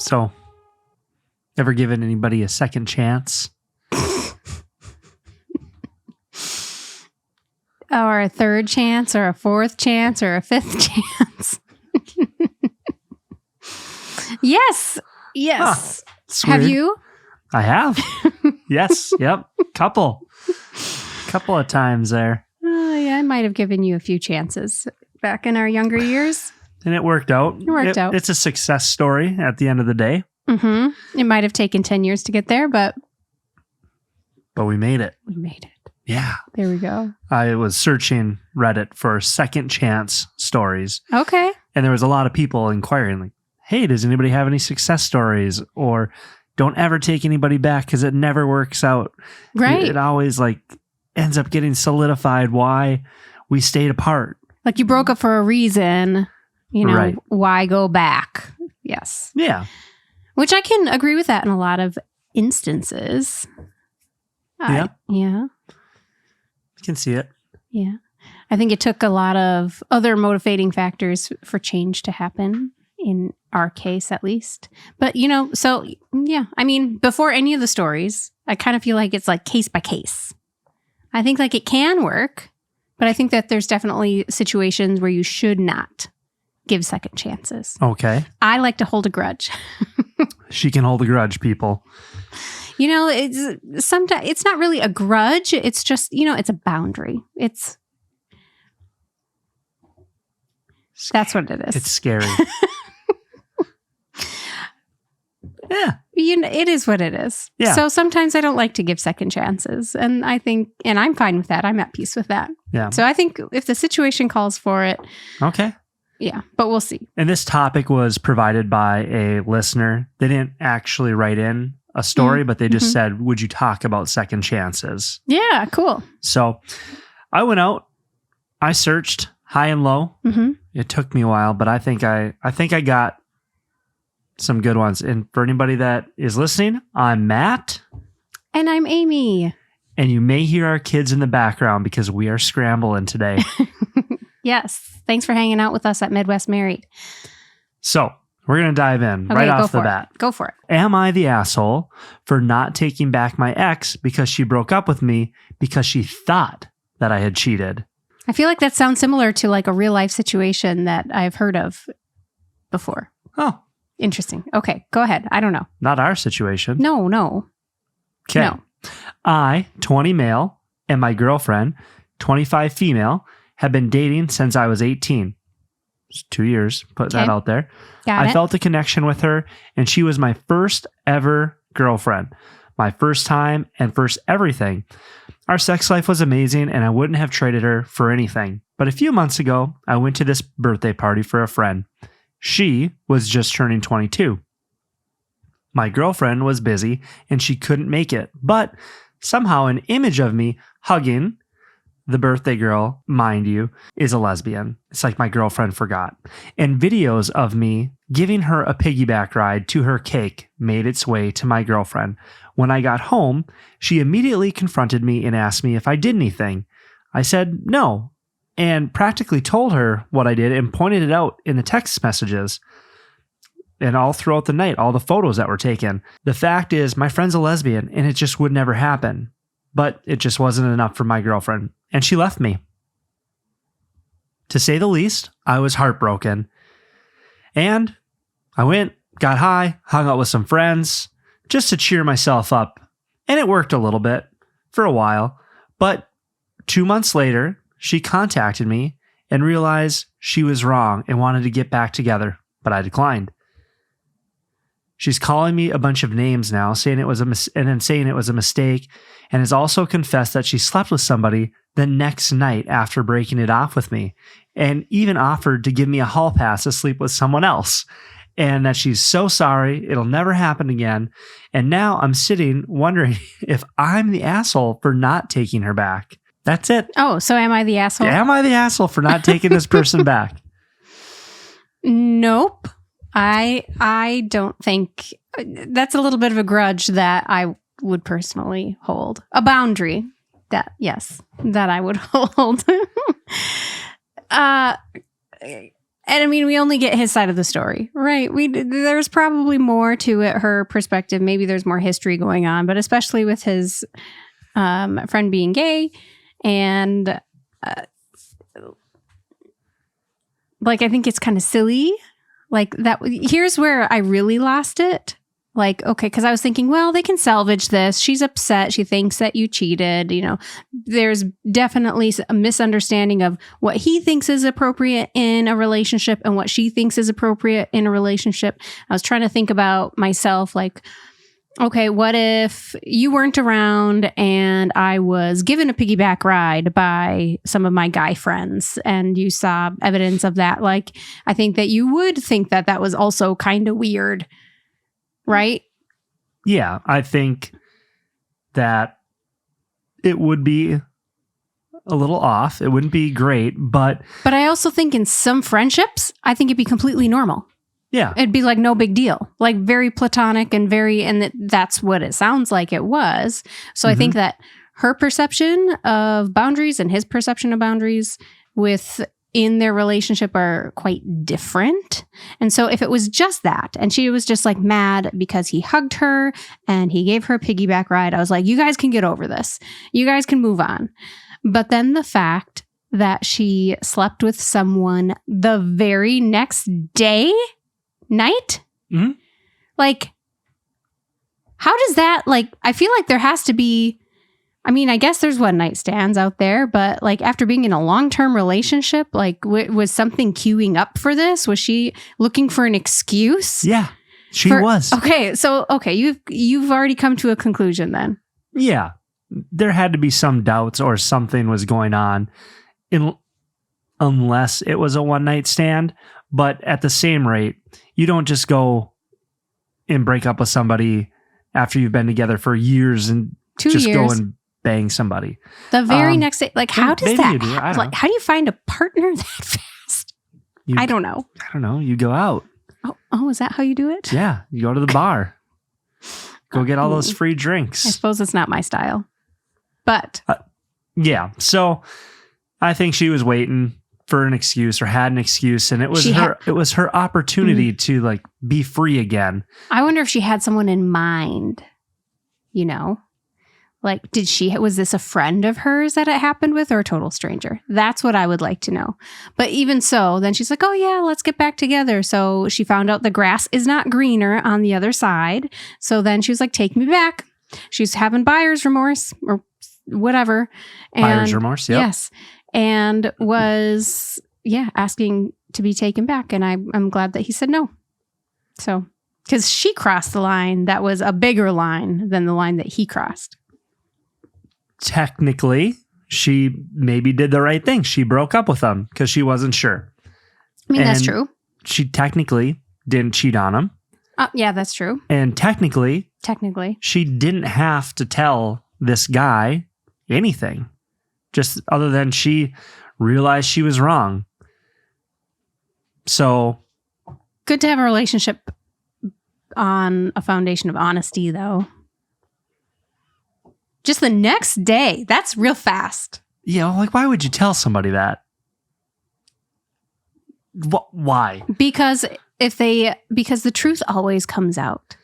So, ever given anybody a second chance? Or a third chance, or a fourth chance, or a fifth chance? Yes. Yes. Huh, Have you? I have. Yes. Yep. Couple of times there. Yeah, I might have given you a few chances back in our younger years. And it worked out. It worked out. It's a success story at the end of the day. Mm-hmm. It might have taken 10 years to get there, but we made it. we made it. Yeah. There we go. I was searching Reddit for second chance stories. Okay. And there was a lot of people inquiring, like, hey, does anybody have any success stories? Or don't ever take anybody back because it never works out. Right. It always like ends up getting solidified why we stayed apart. Like you broke up for a reason, Right. Why go back? Yes. Yeah. Which I can agree with that in a lot of instances. Yeah. Yeah. I can see it. Yeah. I think it took a lot of other motivating factors for change to happen, in our case at least. But, so yeah, I mean, before any of the stories, I kind of feel like it's like case by case. I think like it can work, but I think that there's definitely situations where you should not give second chances. Okay. I like to hold a grudge. She can hold a grudge, people. It's sometimes it's not really a grudge. It's just, it's a boundary. That's what it is. It's scary. Yeah. It is what it is. Yeah. So sometimes I don't like to give second chances. And I'm fine with that. I'm at peace with that. Yeah. So I think if the situation calls for it. Okay. Yeah. But we'll see. And this topic was provided by a listener. They didn't actually write in a story, but they just said, would you talk about second chances? Yeah. Cool. So I went out, I searched high and low. Mm-hmm. It took me a while, but I think I got some good ones. And for anybody that is listening, I'm Matt. And I'm Amy. And you may hear our kids in the background because we are scrambling today. Yes. Thanks for hanging out with us at Midwest Married. So we're going to dive in right off the bat. Go for it. Am I the asshole for not taking back my ex because she broke up with me because she thought that I had cheated? I feel like that sounds similar to like a real life situation that I've heard of before. Oh. Interesting. Okay, go ahead. I don't know. Not our situation. No. Okay. No. I, 20 male, and my girlfriend, 25 female, have been dating since I was 18. It's 2 years. Put that out there. I felt a connection with her, and she was my first ever girlfriend. My first time and first everything. Our sex life was amazing, and I wouldn't have traded her for anything. But a few months ago, I went to this birthday party for a friend. She was just turning 22. My girlfriend was busy and she couldn't make it, but somehow an image of me hugging the birthday girl, mind you, is a lesbian. It's like my girlfriend forgot. And videos of me giving her a piggyback ride to her cake made its way to my girlfriend. When I got home, she immediately confronted me and asked me if I did anything. I said no. And practically told her what I did and pointed it out in the text messages and all throughout the night, all the photos that were taken. The fact is, my friend's a lesbian and it just would never happen. But it just wasn't enough for my girlfriend. And she left me. To say the least, I was heartbroken. And I went, got high, hung out with some friends just to cheer myself up. And it worked a little bit for a while. But 2 months later, she contacted me and realized she was wrong and wanted to get back together, but I declined. She's calling me a bunch of names now, saying it was a mistake, and has also confessed that she slept with somebody the next night after breaking it off with me, and even offered to give me a hall pass to sleep with someone else, and that she's so sorry, it'll never happen again. And now I'm sitting wondering if I'm the asshole for not taking her back. That's it. Oh, so am I the asshole? Am I the asshole for not taking this person back? Nope. I don't think that's a little bit of a grudge that I would personally hold. A boundary that I would hold. And I mean, we only get his side of the story, right? There's probably more to it, her perspective. Maybe there's more history going on, but especially with his friend being gay. And like, I think it's kind of silly. Like that. Here's where I really lost it. Like, okay, because I was thinking, well, they can salvage this. She's upset. She thinks that you cheated. You know, there's definitely a misunderstanding of what he thinks is appropriate in a relationship and what she thinks is appropriate in a relationship. I was trying to think about myself, like, okay, what if you weren't around and I was given a piggyback ride by some of my guy friends and you saw evidence of that? Like, I think that you would think that that was also kind of weird. Right? Yeah, I think that it would be a little off. It wouldn't be great, but I also think in some friendships, I think it'd be completely normal. Yeah. It'd be like no big deal. Like very platonic and that's what it sounds like it was. So I think that her perception of boundaries and his perception of boundaries in their relationship are quite different. And so if it was just that, and she was just like mad because he hugged her and he gave her a piggyback ride, I was like, you guys can get over this. You guys can move on. But then the fact that she slept with someone the very next night, like, how does that, like, I feel like there has to be, I mean, I guess there's one night stands out there, but like after being in a long-term relationship, like was something queuing up for this? Was she looking for an excuse? Yeah, she was. Okay. So, you've already come to a conclusion then. Yeah. There had to be some doubts or something was going on unless it was a one night stand. But at the same rate, you don't just go and break up with somebody after you've been together for years and 2 just years. Go and bang somebody. The very next day, like how does that? Like, how do you find a partner that fast? I don't know. You go out. Oh, is that how you do it? Yeah, you go to the bar. Go get all those free drinks. I suppose it's not my style, but yeah. So I think she was waiting for an excuse or had an excuse, and it was her opportunity to like be free again. I wonder if she had someone in mind. You know. Like, was this a friend of hers that it happened with or a total stranger? That's what I would like to know. But even so, then she's like, oh yeah, let's get back together. So she found out the grass is not greener on the other side. So then she was like, take me back. She's having buyer's remorse or whatever. Buyer's remorse, yep. Yes. And was, asking to be taken back. And I'm glad that he said no. So, because she crossed the line that was a bigger line than the line that he crossed. Technically, she maybe did the right thing. She broke up with him because she wasn't sure. I mean, that's true. She technically didn't cheat on him. Yeah, that's true. And technically, she didn't have to tell this guy anything. Just other than she realized she was wrong. So. Good to have a relationship on a foundation of honesty, though. Just the next day. That's real fast. Yeah, like why would you tell somebody that? Why? Because the truth always comes out.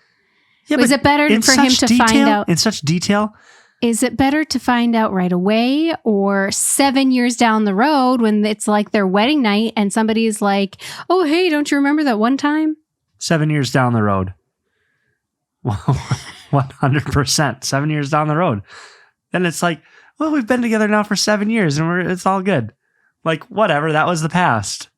Yeah, is it better for him to find out in such detail? Is it better to find out right away or 7 years down the road when it's like their wedding night and somebody's like, "Oh, hey, don't you remember that one time?" 7 years down the road. 100%. 7 years down the road. Then it's like, well, we've been together now for 7 years and it's all good. Like, whatever. That was the past.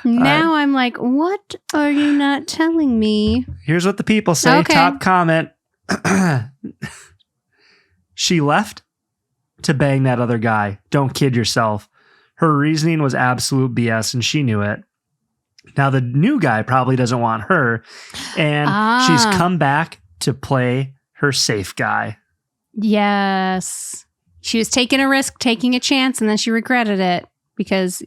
Now I'm like, what are you not telling me? Here's what the people say. Okay. Top comment. She left to bang that other guy. Don't kid yourself. Her reasoning was absolute BS and she knew it. Now, the new guy probably doesn't want her, and she's come back to play her safe guy. Yes. She was taking a risk, taking a chance, and then she regretted it because,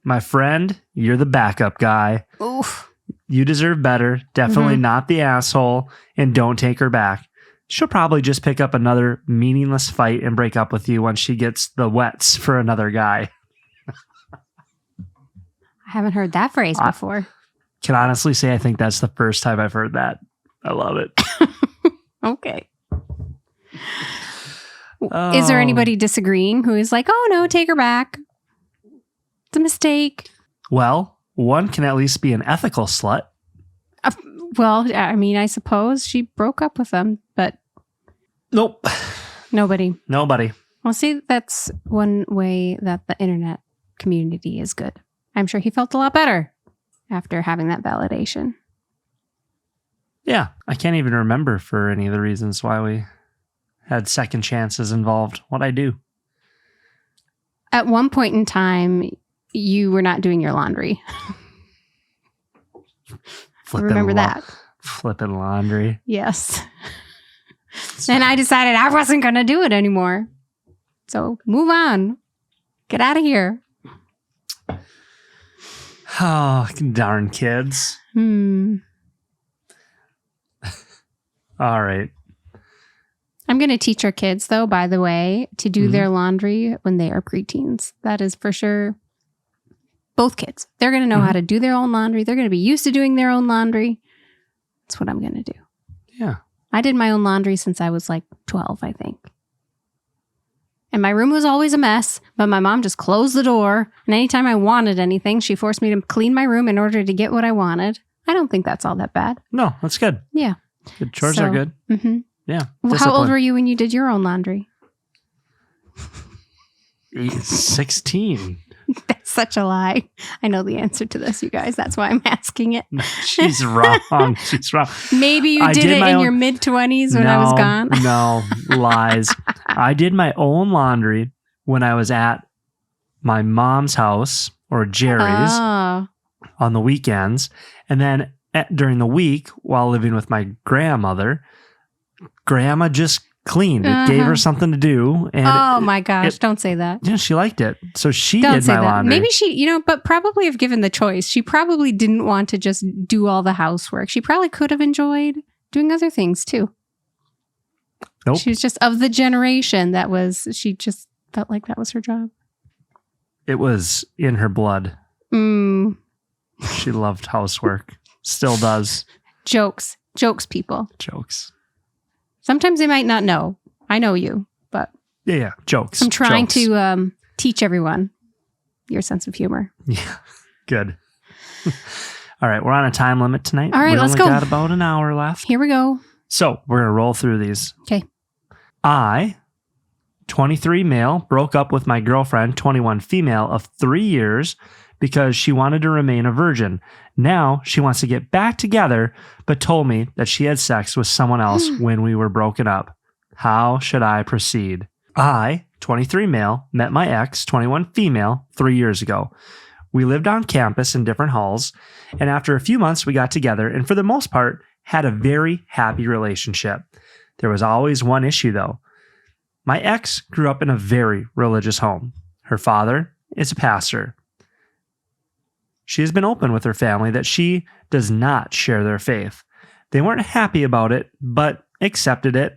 My friend, you're the backup guy. Oof. You deserve better. Definitely not the asshole, and don't take her back. she'll probably just pick up another meaningless fight and break up with you once she gets the wets for another guy. I haven't heard that phrase before. Can honestly say I think that's the first time I've heard that. I love it. Okay. Is there anybody disagreeing who is like, oh no, take her back? It's a mistake. Well, one can at least be an ethical slut. Well, I mean, I suppose she broke up with them, but... Nope. Nobody. Well, see, that's one way that the internet community is good. I'm sure he felt a lot better after having that validation. Yeah, I can't even remember for any of the reasons why we had second chances involved. What'd I do? At one point in time, you were not doing your laundry. Remember that? Flipping laundry. Yes. And I decided I wasn't going to do it anymore. So move on. Get out of here. Oh, darn kids. All right. I'm going to teach our kids, though, by the way, to do their laundry when they are preteens. That is for sure. Both kids. They're going to know how to do their own laundry. They're going to be used to doing their own laundry. That's what I'm going to do. Yeah. I did my own laundry since I was like 12, I think. And my room was always a mess, but my mom just closed the door. And anytime I wanted anything, she forced me to clean my room in order to get what I wanted. I don't think that's all that bad. No, that's good. Yeah. Good chores are good. Mm-hmm. Yeah. Well, how old were you when you did your own laundry? 16. That's such a lie. I know the answer to this, you guys. That's why I'm asking it. No, she's wrong. She's wrong. Maybe you did it in your mid-20s when I was gone. No, lies. I did my own laundry when I was at my mom's house or Jerry's on the weekends. And then during the week, while living with my grandmother, Grandma just cleaned. It gave her something to do. And my gosh, don't say that. Yeah, she liked it. So she don't did say my that. laundry. Maybe she, but probably if given the choice, she probably didn't want to just do all the housework. She probably could have enjoyed doing other things too. Nope. She was just of the generation she just felt like that was her job. It was in her blood. She loved housework. Still does. Jokes, people. Jokes. Sometimes they might not know. I know you, but yeah, jokes. I'm trying to teach everyone your sense of humor. Yeah, good. All right, we're on a time limit tonight. All right, let's go. We only got about an hour left. Here we go. So we're going to roll through these. Okay. I, 23 male, broke up with my girlfriend, 21 female, of 3 years because she wanted to remain a virgin. Now she wants to get back together, but told me that she had sex with someone else when we were broken up. How should I proceed? I, 23 male, met my ex, 21 female, 3 years ago. We lived on campus in different halls, and after a few months we got together and for the most part had a very happy relationship. There was always one issue though. My ex grew up in a very religious home. Her father is a pastor. She has been open with her family that she does not share their faith. They weren't happy about it, but accepted it,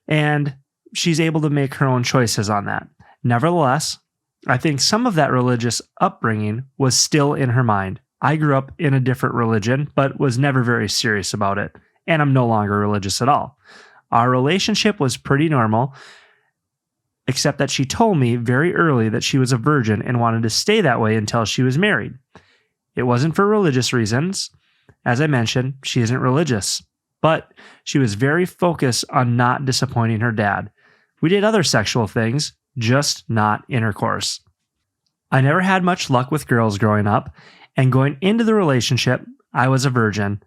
and she's able to make her own choices on that. Nevertheless, I think some of that religious upbringing was still in her mind. I grew up in a different religion, but was never very serious about it, and I'm no longer religious at all. Our relationship was pretty normal, except that she told me very early that she was a virgin and wanted to stay that way until she was married. It wasn't for religious reasons. As I mentioned, she isn't religious, but she was very focused on not disappointing her dad. We did other sexual things, just not intercourse. I never had much luck with girls growing up, and going into the relationship, I was a virgin,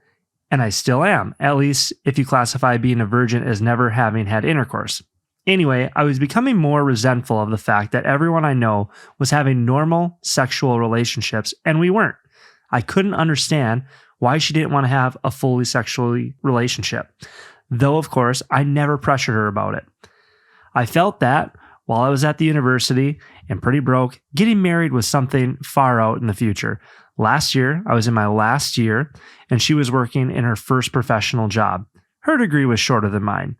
and I still am, at least if you classify being a virgin as never having had intercourse. Anyway, I was becoming more resentful of the fact that everyone I know was having normal sexual relationships, and we weren't. I couldn't understand why she didn't want to have a fully sexual relationship, though, of course, I never pressured her about it. I felt that while I was at the university and pretty broke, getting married was something far out in the future. Last year, I was in my last year, and she was working in her first professional job. Her degree was shorter than mine.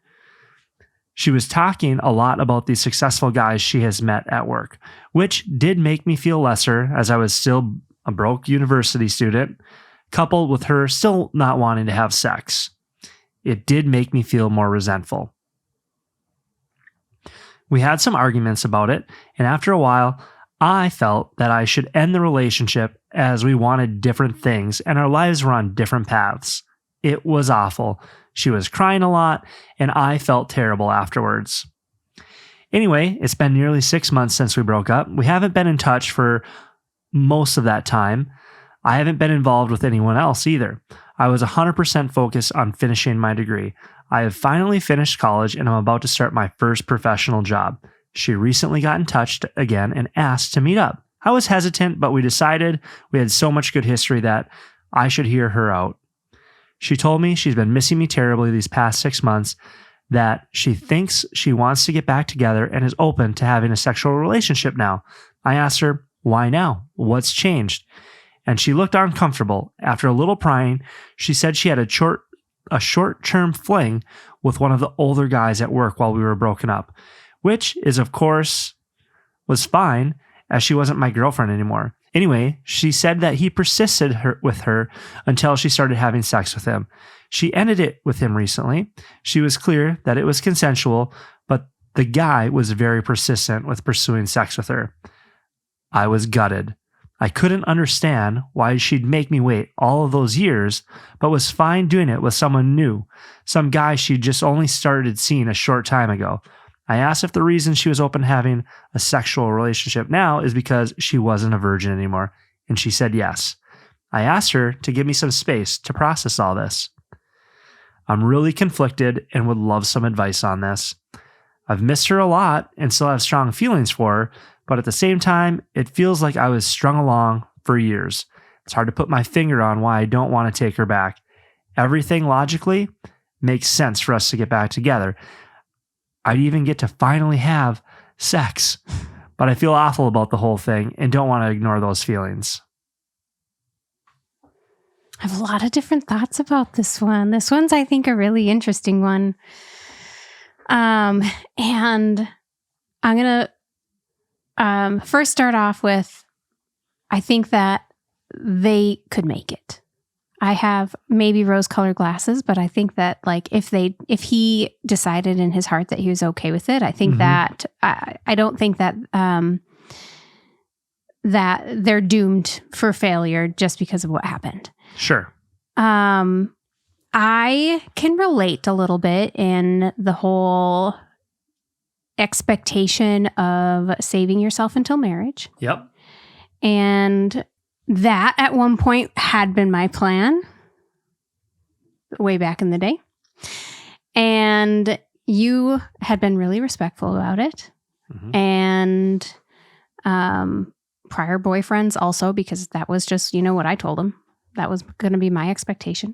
She was talking a lot about the successful guys she has met at work, which did make me feel lesser as I was still a broke university student, coupled with her still not wanting to have sex. It did make me feel more resentful. We had some arguments about it, and after a while, I felt that I should end the relationship as we wanted different things and our lives were on different paths. It was awful. She was crying a lot, and I felt terrible afterwards. Anyway, it's been nearly 6 months since we broke up. We haven't been in touch for most of that time. I haven't been involved with anyone else either. I was 100% focused on finishing my degree. I have finally finished college, and I'm about to start my first professional job. She recently got in touch again and asked to meet up. I was hesitant, but we decided we had so much good history that I should hear her out. She told me she's been missing me terribly these past 6 months, that she thinks she wants to get back together and is open to having a sexual relationship now. I asked her, why now? What's changed? And she looked uncomfortable. After a little prying, she said she had a short-term fling with one of the older guys at work while we were broken up, which is, of course, was fine as she wasn't my girlfriend anymore. Anyway, she said that he persisted with her until she started having sex with him. She ended it with him recently. She was clear that it was consensual, but the guy was very persistent with pursuing sex with her. I was gutted. I couldn't understand why she'd make me wait all of those years, but was fine doing it with someone new, some guy she just only started seeing a short time ago. I asked if the reason she was open to having a sexual relationship now is because she wasn't a virgin anymore, and she said yes. I asked her to give me some space to process all this. I'm really conflicted and would love some advice on this. I've missed her a lot and still have strong feelings for her, but at the same time, it feels like I was strung along for years. It's hard to put my finger on why I don't want to take her back. Everything logically makes sense for us to get back together. I'd even get to finally have sex, but I feel awful about the whole thing and don't want to ignore those feelings. I have a lot of different thoughts about this one. This one's, I think, a really interesting one. And I'm going to first start off with, I think that they could make it. I have maybe rose-colored glasses, but I think that like if he decided in his heart that he was okay with it, I think that I don't think that that they're doomed for failure just because of what happened. Sure. I can relate a little bit in the whole expectation of saving yourself until marriage. Yep. And that at one point had been my plan way back in the day. And you had been really respectful about it. And prior boyfriends also, because that was just, what I told him. That was going to be my expectation.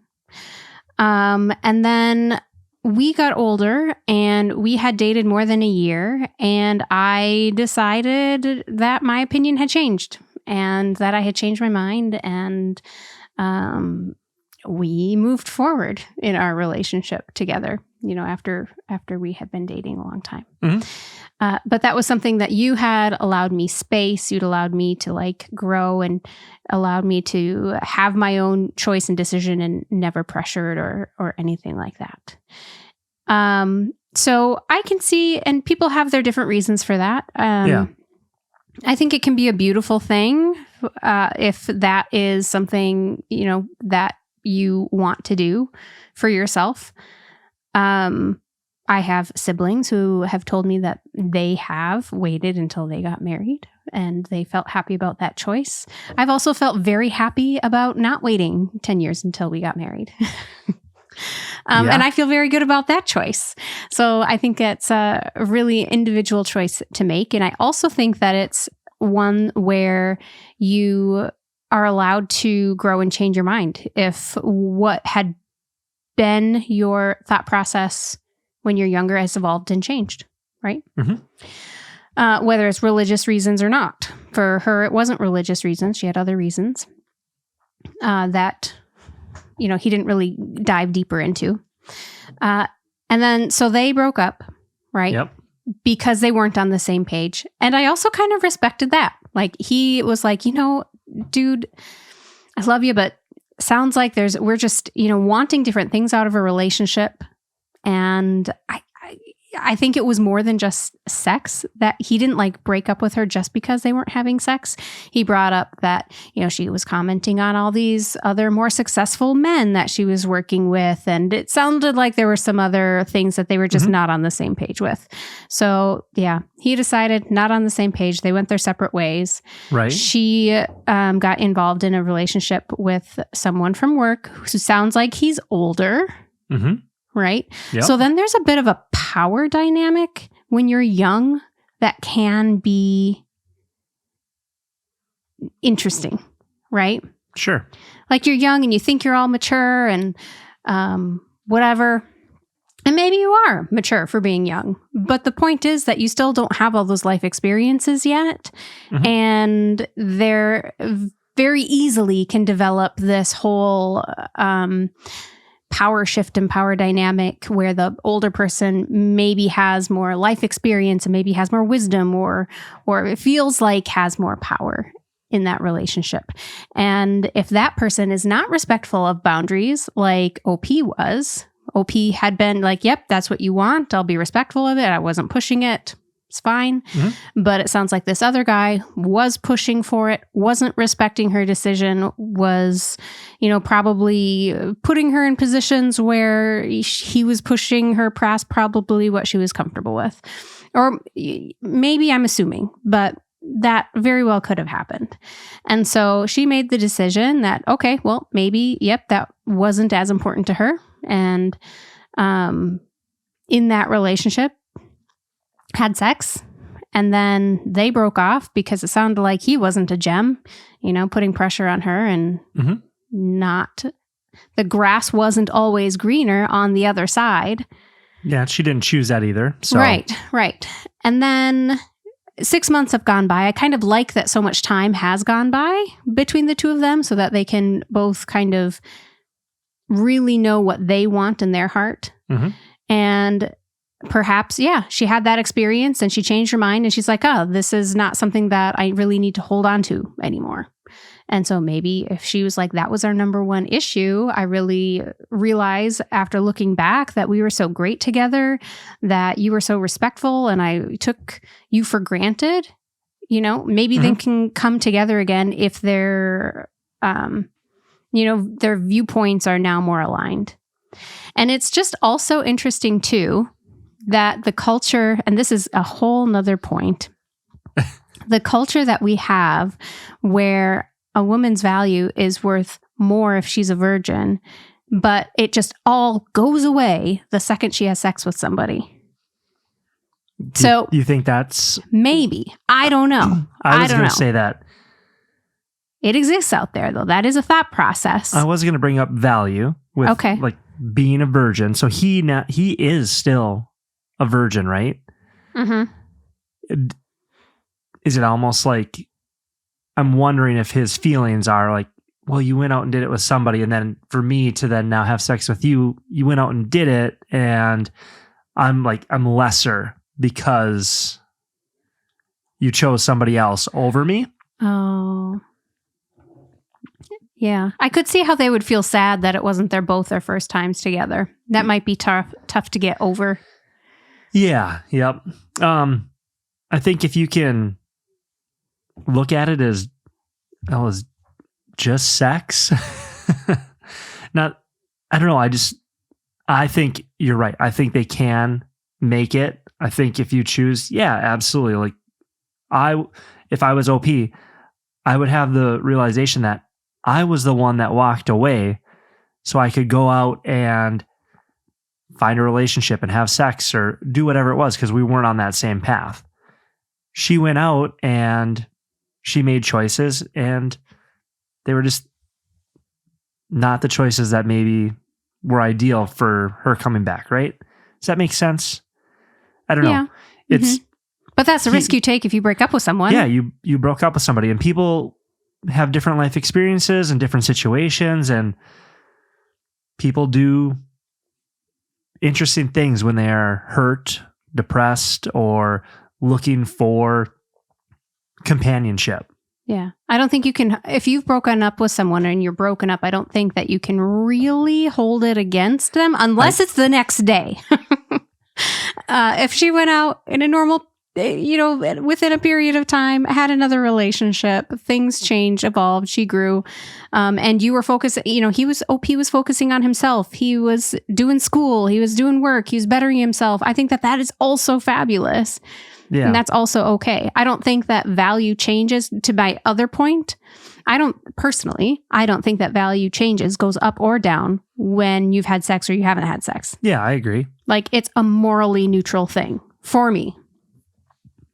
And then we got older and we had dated more than a year, and I decided that my opinion had changed and that I had changed my mind, and we moved forward in our relationship together, after we had been dating a long time. But that was something that you had allowed me space. You'd allowed me to grow and allowed me to have my own choice and decision and never pressured or anything like that. So I can see, and people have their different reasons for that. Yeah. I think it can be a beautiful thing if that is something, that you want to do for yourself. I have siblings who have told me that they have waited until they got married and they felt happy about that choice. I've also felt very happy about not waiting 10 years until we got married. And I feel very good about that choice. So I think it's a really individual choice to make. And I also think that it's one where you are allowed to grow and change your mind. If what had been your thought process when you're younger has evolved and changed, right? Whether it's religious reasons or not. For her, it wasn't religious reasons. She had other reasons that, he didn't really dive deeper into. And then, so they broke up, right? Yep. Because they weren't on the same page. And I also kind of respected that. Like, he was like, dude, I love you, but sounds like we're just, wanting different things out of a relationship. And I think it was more than just sex, that he didn't like break up with her just because they weren't having sex. He brought up that, she was commenting on all these other more successful men that she was working with. And it sounded like there were some other things that they were just not on the same page with. So yeah, he decided not on the same page. They went their separate ways. Right. She got involved in a relationship with someone from work who sounds like he's older. Mm-hmm. Right? Yep. So then there's a bit of a power dynamic when you're young that can be interesting, right? Sure. Like, you're young and you think you're all mature and whatever. And maybe you are mature for being young. But the point is that you still don't have all those life experiences yet. Mm-hmm. And they're very easily can develop this whole power shift and power dynamic where the older person maybe has more life experience and maybe has more wisdom or it feels like has more power in that relationship. And if that person is not respectful of boundaries like OP was, OP had been like, yep, that's what you want. I'll be respectful of it. I wasn't pushing it. It's fine. Mm-hmm. But it sounds like this other guy was pushing for it, wasn't respecting her decision, was, probably putting her in positions where he was pushing her past probably what she was comfortable with. Or maybe I'm assuming, but that very well could have happened. And so she made the decision that, okay, well, maybe, yep, that wasn't as important to her. And in that relationship, had sex, and then they broke off because it sounded like he wasn't a gem, putting pressure on her and the grass wasn't always greener on the other side. Yeah, she didn't choose that either. So. Right. And then 6 months have gone by. I kind of like that so much time has gone by between the two of them so that they can both kind of really know what they want in their heart. Mm-hmm. And perhaps, she had that experience and she changed her mind and she's like, oh, this is not something that I really need to hold on to anymore. And so maybe if she was like, that was our number one issue, I really realize after looking back that we were so great together, that you were so respectful and I took you for granted, maybe they can come together again if their viewpoints are now more aligned. And it's just also interesting too, that the culture, and this is a whole nother point, the culture that we have where a woman's value is worth more if she's a virgin, but it just all goes away the second she has sex with somebody. So you think that's... Maybe. I don't know. I was going to say that. It exists out there, though. That is a thought process. I was going to bring up value with like being a virgin. So he is still a virgin, right? Mm-hmm. Is it almost like, I'm wondering if his feelings are like, well, you went out and did it with somebody, and then for me to then now have sex with you, you went out and did it, and I'm lesser because you chose somebody else over me? Oh. Yeah. I could see how they would feel sad that it wasn't both their first times together. That might be tough to get over. Yeah. Yep. I think if you can look at it as just sex, I don't know. I think you're right. I think they can make it. I think if you choose, yeah, absolutely. Like if I was OP, I would have the realization that I was the one that walked away so I could go out and find a relationship and have sex or do whatever it was because we weren't on that same path. She went out and she made choices and they were just not the choices that maybe were ideal for her coming back, right? Does that make sense? I don't know. It's But that's a risk you take if you break up with someone. Yeah, you broke up with somebody, and people have different life experiences and different situations, and people do interesting things when they are hurt depressed or looking for companionship. Yeah. I don't think you can, if you've broken up with someone and you're broken up, I don't think that you can really hold it against them unless it's the next day. If she went out in a normal, within a period of time, had another relationship, things changed, evolved, she grew, and you were focused, OP was focusing on himself. He was doing school, he was doing work, he was bettering himself. I think that is also fabulous. Yeah. And that's also okay. I don't think that value changes. To my other point, I don't think that value changes, goes up or down when you've had sex or you haven't had sex. Yeah, I agree. Like, it's a morally neutral thing for me.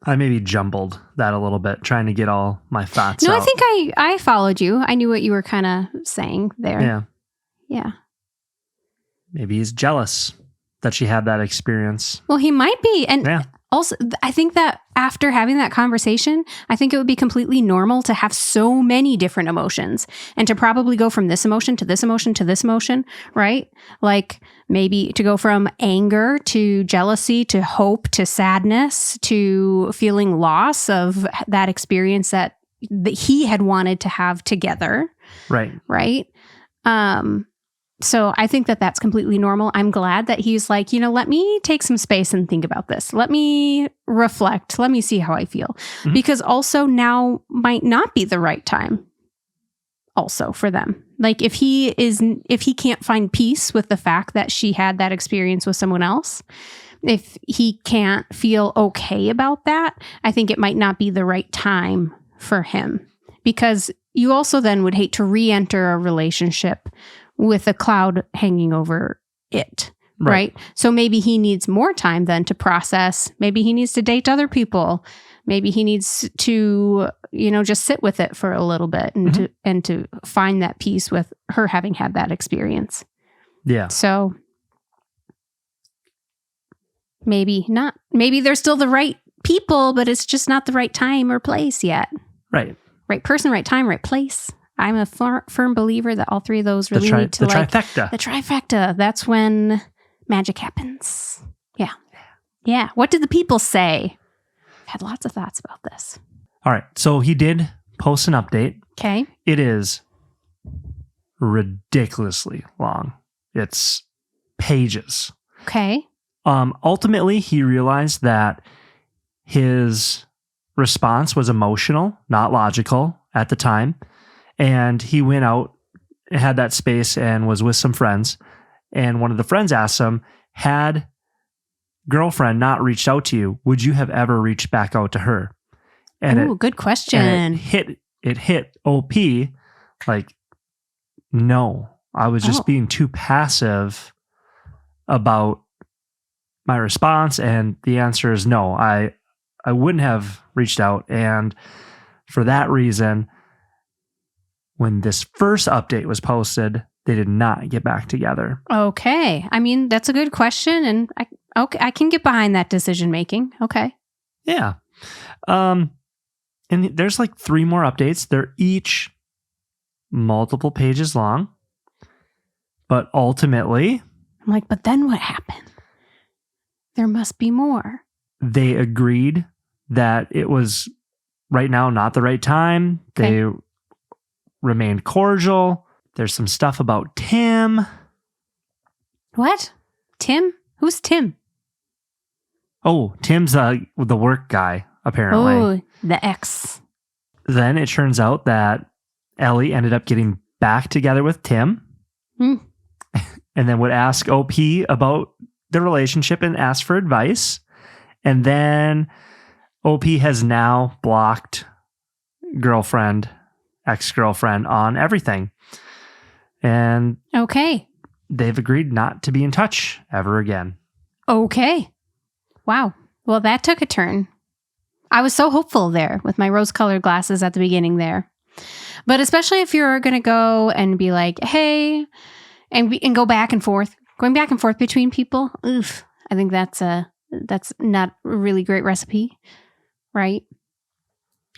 I maybe jumbled that a little bit, trying to get all my thoughts out. No, I think I followed you. I knew what you were kind of saying there. Yeah. Yeah. Maybe he's jealous that she had that experience. Well, he might be. And also, I think that after having that conversation, I think it would be completely normal to have so many different emotions and to probably go from this emotion to this emotion to this emotion, right? Like maybe to go from anger to jealousy to hope to sadness to feeling loss of that experience that he had wanted to have together. Right. Right. So I think that that's completely normal. I'm glad that he's like, let me take some space and think about this. Let me reflect. Let me see how I feel. Mm-hmm. Because also now might not be the right time also for them. Like if he can't find peace with the fact that she had that experience with someone else, if he can't feel okay about that, I think it might not be the right time for him. Because you also then would hate to re-enter a relationship with a cloud hanging over it, right? So maybe he needs more time then to process. Maybe he needs to date other people. Maybe he needs to, just sit with it for a little bit and to find that peace with her having had that experience. Yeah. So maybe not. Maybe they're still the right people, but it's just not the right time or place yet. Right. Right person, right time, right place. I'm a firm believer that all three of those really need to trifecta. The trifecta. That's when magic happens. Yeah. Yeah. What did the people say? I've had lots of thoughts about this. All right. So he did post an update. Okay. It is ridiculously long. It's pages. Okay. Ultimately, he realized that his response was emotional, not logical at the time. And he went out, had that space, and was with some friends. And one of the friends asked him, had girlfriend not reached out to you, would you have ever reached back out to her? And good question. And it hit OP like, no, I was just being too passive about my response. And the answer is no, I wouldn't have reached out. And for that reason, when this first update was posted, they did not get back together. Okay. I mean, that's a good question. And I can get behind that decision making. Okay. Yeah. And there's like 3 more updates. They're each multiple pages long. But ultimately, I'm like, but then what happened? There must be more. They agreed that it was right now not the right time. Okay. They remained cordial. There's some stuff about Tim. What? Tim? Who's Tim? Oh, Tim's the work guy, apparently. Oh, the ex. Then it turns out that Ellie ended up getting back together with Tim. And then would ask OP about the relationship and ask for advice. And then OP has now blocked ex-girlfriend on everything. And okay, they've agreed not to be in touch ever again. Okay. Wow. Well, that took a turn. I was so hopeful there with my rose-colored glasses at the beginning there. But especially if you're going to go and be like, hey, and go back and forth, going back and forth between people. Oof. I think that's not a really great recipe, right?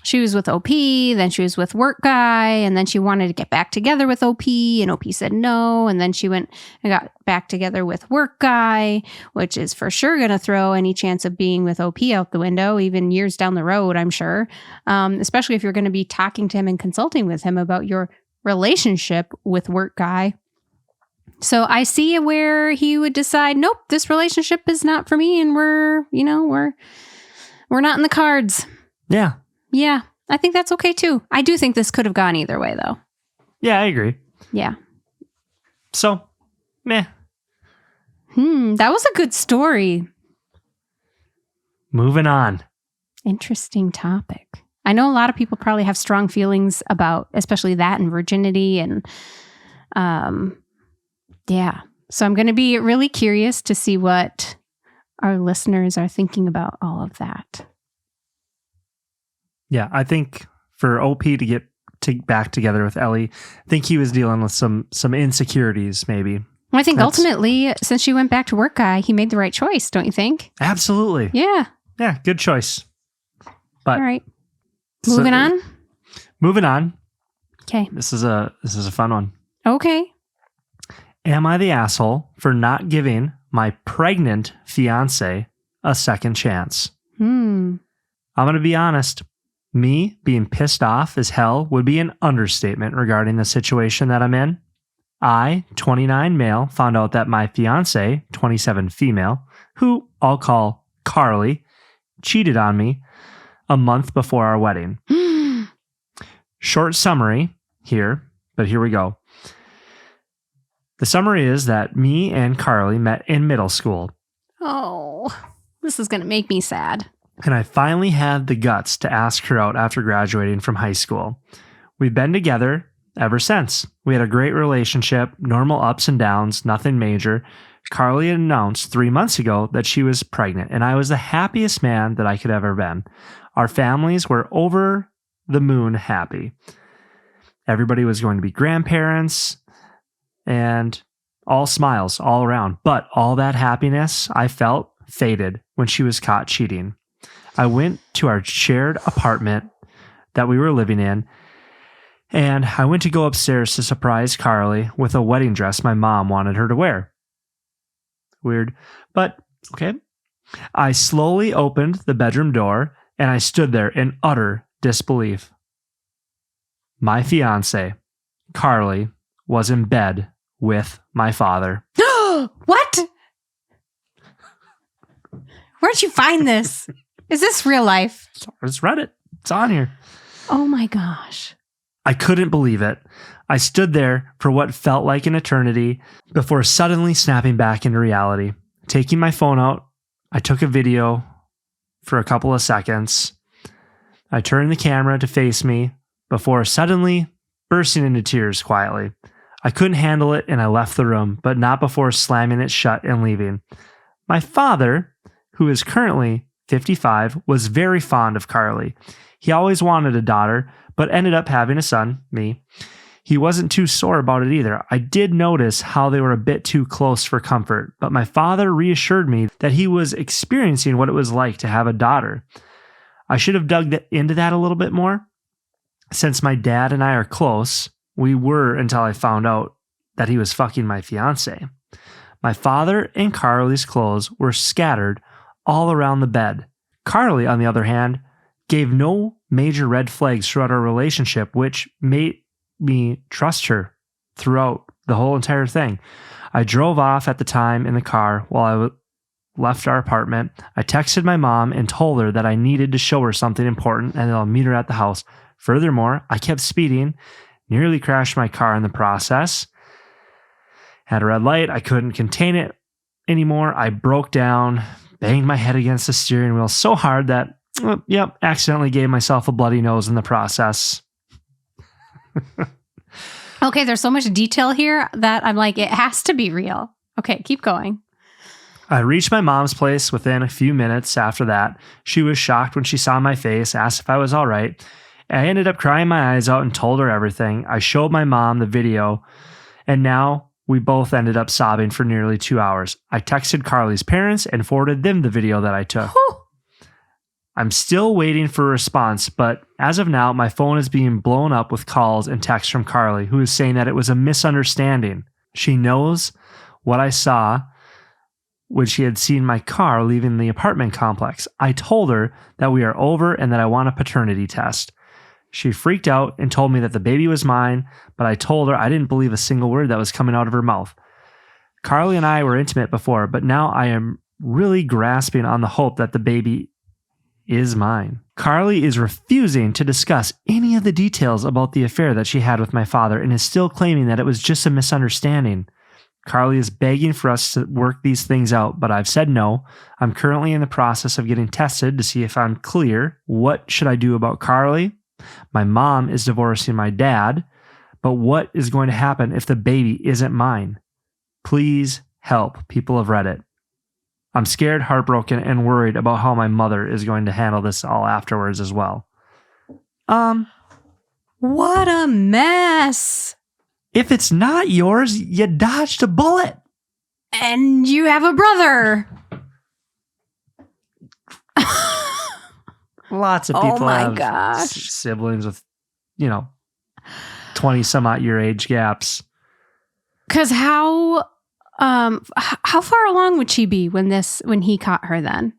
She was with OP, then she was with work guy, and then she wanted to get back together with OP, and OP said no, and then she went and got back together with work guy, which is for sure going to throw any chance of being with OP out the window, even years down the road, I'm sure, especially if you're going to be talking to him and consulting with him about your relationship with work guy. So I see where he would decide, nope, this relationship is not for me, and we're not in the cards. Yeah. Yeah, I think that's okay too. I do think this could have gone either way, though. Yeah, I agree. Yeah. So, meh. That was a good story. Moving on. Interesting topic. I know a lot of people probably have strong feelings about, especially that and virginity, and yeah. So I'm going to be really curious to see what our listeners are thinking about all of that. Yeah, I think for OP to get back together with Ellie, I think he was dealing with some insecurities, maybe. Well, I think ultimately, since she went back to work guy, he made the right choice, don't you think? Absolutely. Yeah. Yeah, good choice. But all right. Moving on? Moving on. Okay. This is a fun one. Okay. Am I the asshole for not giving my pregnant fiance a second chance? I'm going to be honest. Me being pissed off as hell would be an understatement regarding the situation that I'm in. I, 29 male, found out that my fiance, 27 female, who I'll call Carly, cheated on me a month before our wedding. Short summary here, but here we go. The summary is that me and Carly met in middle school. Oh, this is going to make me sad. And I finally had the guts to ask her out after graduating from high school. We've been together ever since. We had a great relationship, normal ups and downs, nothing major. Carly had announced 3 months ago that she was pregnant, and I was the happiest man that I could ever been. Our families were over the moon happy. Everybody was going to be grandparents, and all smiles all around. But all that happiness I felt faded when she was caught cheating. I went to our shared apartment that we were living in, and I went to go upstairs to surprise Carly with a wedding dress my mom wanted her to wear. Weird, but okay. I slowly opened the bedroom door, and I stood there in utter disbelief. My fiance, Carly, was in bed with my father. What? Where'd you find this? Is this real life? I just read it. It's on here. Oh my gosh. I couldn't believe it. I stood there for what felt like an eternity before suddenly snapping back into reality. Taking my phone out, I took a video for a couple of seconds. I turned the camera to face me before suddenly bursting into tears quietly. I couldn't handle it and I left the room, but not before slamming it shut and leaving. My father, who is currently 55, was very fond of Carly. He always wanted a daughter, but ended up having a son, me. He wasn't too sore about it either. I did notice how they were a bit too close for comfort, but my father reassured me that he was experiencing what it was like to have a daughter. I should have dug into that a little bit more. Since my dad and I are close, we were until I found out that he was fucking my fiance. My father and Carly's clothes were scattered all around the bed. Carly, on the other hand, gave no major red flags throughout our relationship, which made me trust her throughout the whole entire thing. I drove off at the time in the car while I left our apartment. I texted my mom and told her that I needed to show her something important and that I'll meet her at the house. Furthermore, I kept speeding, nearly crashed my car in the process. Had a red light. I couldn't contain it anymore. I broke down, banged my head against the steering wheel so hard that, accidentally gave myself a bloody nose in the process. Okay, there's so much detail here that I'm like, it has to be real. Okay, keep going. I reached my mom's place within a few minutes after that. She was shocked when she saw my face, asked if I was all right. I ended up crying my eyes out and told her everything. I showed my mom the video, and now we both ended up sobbing for nearly 2 hours. I texted Carly's parents and forwarded them the video that I took. Whew. I'm still waiting for a response, but as of now, my phone is being blown up with calls and texts from Carly, who is saying that it was a misunderstanding. She knows what I saw when she had seen my car leaving the apartment complex. I told her that we are over and that I want a paternity test. She freaked out and told me that the baby was mine, but I told her I didn't believe a single word that was coming out of her mouth. Carly and I were intimate before, but now I am really grasping on the hope that the baby is mine. Carly is refusing to discuss any of the details about the affair that she had with my father and is still claiming that it was just a misunderstanding. Carly is begging for us to work these things out, but I've said no. I'm currently in the process of getting tested to see if I'm clear. What should I do about Carly? My mom is divorcing my dad, but what is going to happen if the baby isn't mine? Please help, people of Reddit. I'm scared, heartbroken, and worried about how my mother is going to handle this all afterwards as well. What a mess. If it's not yours, you dodged a bullet. And you have a brother. Lots of people have gosh. siblings with, 20 some odd year age gaps. Because how far along would she be when he caught her then?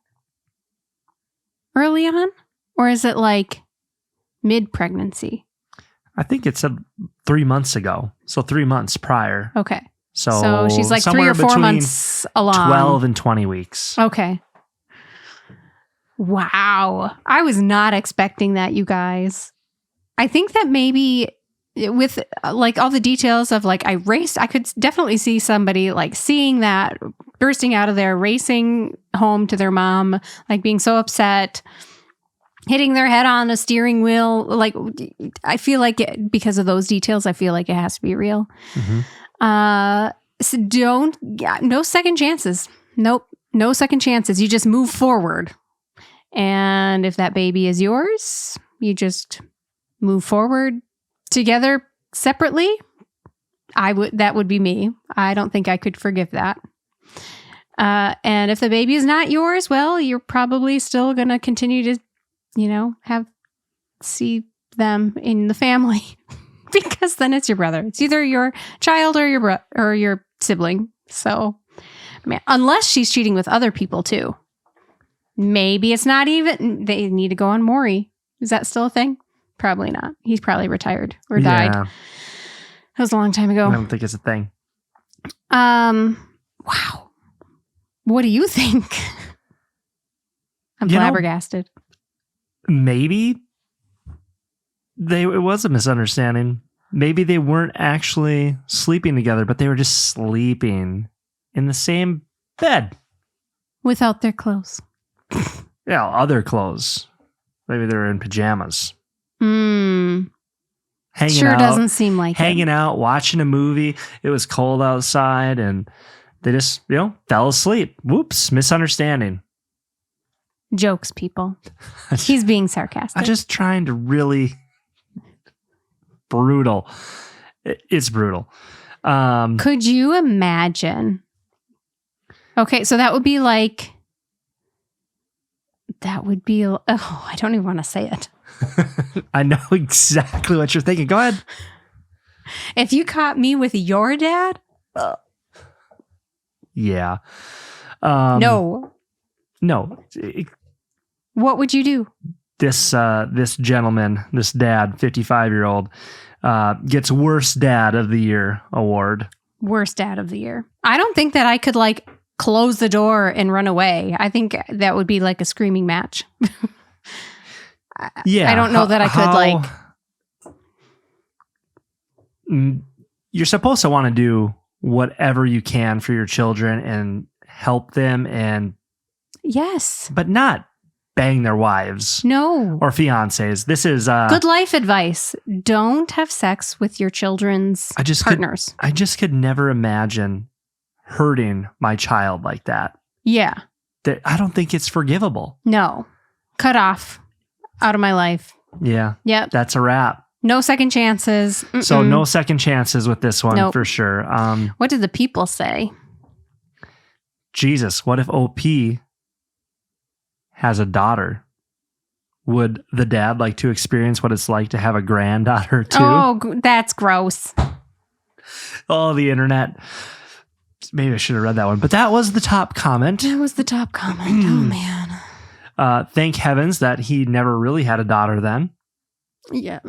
Early on? Or is it like mid-pregnancy? I think it said 3 months ago. So 3 months prior. Okay. So she's like 3 or 4 months along. 12 and 20 weeks. Okay. Wow. I was not expecting that, you guys. I think that maybe with like all the details of like I could definitely see somebody like seeing that, bursting out of there, racing home to their mom, like being so upset, hitting their head on a steering wheel. Like I feel like because of those details, I feel like it has to be real. Mm-hmm. So no second chances. Nope. No second chances. You just move forward. And if that baby is yours, you just move forward together separately. That would be me. I don't think I could forgive that. And if the baby is not yours, well, you're probably still going to continue to, see them in the family because then it's your brother. It's either your child or your sibling. So, unless she's cheating with other people too. Maybe it's not even, they need to go on Maury. Is that still a thing? Probably not. He's probably retired or died. That was a long time ago. I don't think it's a thing. Wow. What do you think? I'm flabbergasted. Maybe it was a misunderstanding. Maybe they weren't actually sleeping together, but they were just sleeping in the same bed. Without their clothes. Yeah, other clothes. Maybe they were in pajamas. Hanging out, doesn't seem like hanging out, watching a movie. It was cold outside, and they just, fell asleep. Whoops, misunderstanding. Jokes, people. He's being sarcastic. I'm just trying to really brutal. It's brutal. Could you imagine? Okay, so that would be, I don't even want to say it. I know exactly what you're thinking. Go ahead. If you caught me with your dad? Yeah. No. What would you do? This gentleman, this dad, 55-year-old, gets Worst Dad of the Year award. Worst Dad of the Year. I don't think that I could close the door and run away. I think that would be like a screaming match. Yeah. I don't know that I could You're supposed to want to do whatever you can for your children and help them yes. But not bang their wives. No. Or fiancés. This is good life advice. Don't have sex with your children's partners. I just could never imagine hurting my child like that. Yeah. I don't think it's forgivable. No. Cut off. Out of my life. Yeah. Yep. That's a wrap. No second chances. Mm-mm. So no second chances with this one for sure. What did the people say? Jesus, what if OP has a daughter? would the dad like to experience what it's like to have a granddaughter too? Oh, that's gross. Oh, the internet. Maybe I should have read that one, but that was the top comment. That was the top comment. Oh, man. Thank heavens that he never really had a daughter then. Yeah.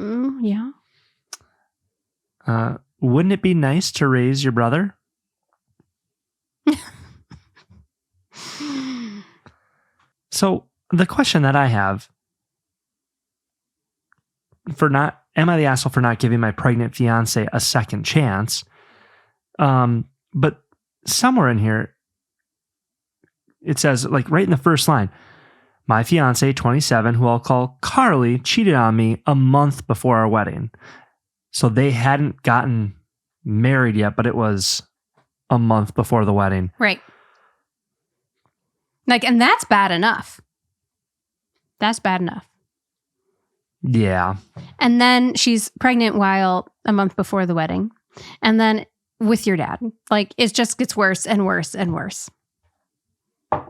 Yeah. Wouldn't it be nice to raise your brother? So the question that I have am I the asshole for not giving my pregnant fiance a second chance? But somewhere in here, it says, like right in the first line, my fiance, 27, who I'll call Carly, cheated on me a month before our wedding. So they hadn't gotten married yet, but it was a month before the wedding. Right. Like, and that's bad enough. That's bad enough. Yeah. And then she's pregnant while a month before the wedding. And then with your dad. Like, it just gets worse and worse and worse.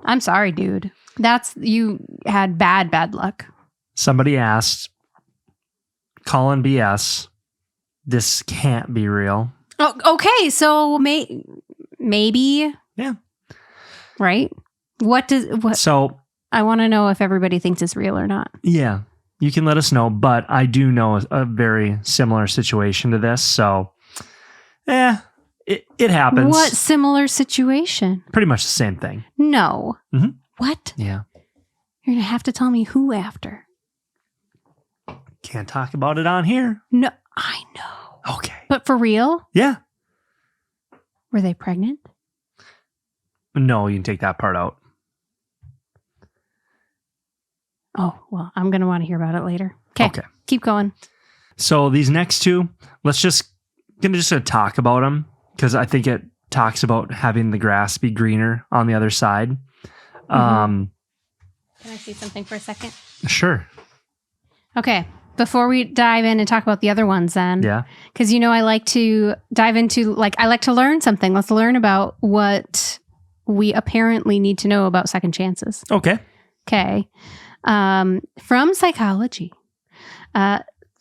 I'm sorry, dude. You had bad luck. Somebody asked, Colin BS, this can't be real. Oh, okay. So maybe. Yeah. Right? What? So I want to know if everybody thinks it's real or not. Yeah. You can let us know, but I do know a very similar situation to this. So, it happens. What similar situation? Pretty much the same thing. No. Mm-hmm. What? Yeah. You're going to have to tell me who after. Can't talk about it on here. No, I know. Okay. But for real? Yeah. Were they pregnant? No, you can take that part out. Oh, well, I'm going to want to hear about it later. Okay. Keep going. So these next two, let's just talk about them because I think it talks about having the grass be greener on the other side. Mm-hmm. Can I see something for a second? Sure. Okay. Before we dive in and talk about the other ones then. Yeah. Because, I like to dive into, I like to learn something. Let's learn about what we apparently need to know about second chances. Okay. Okay. From psychology,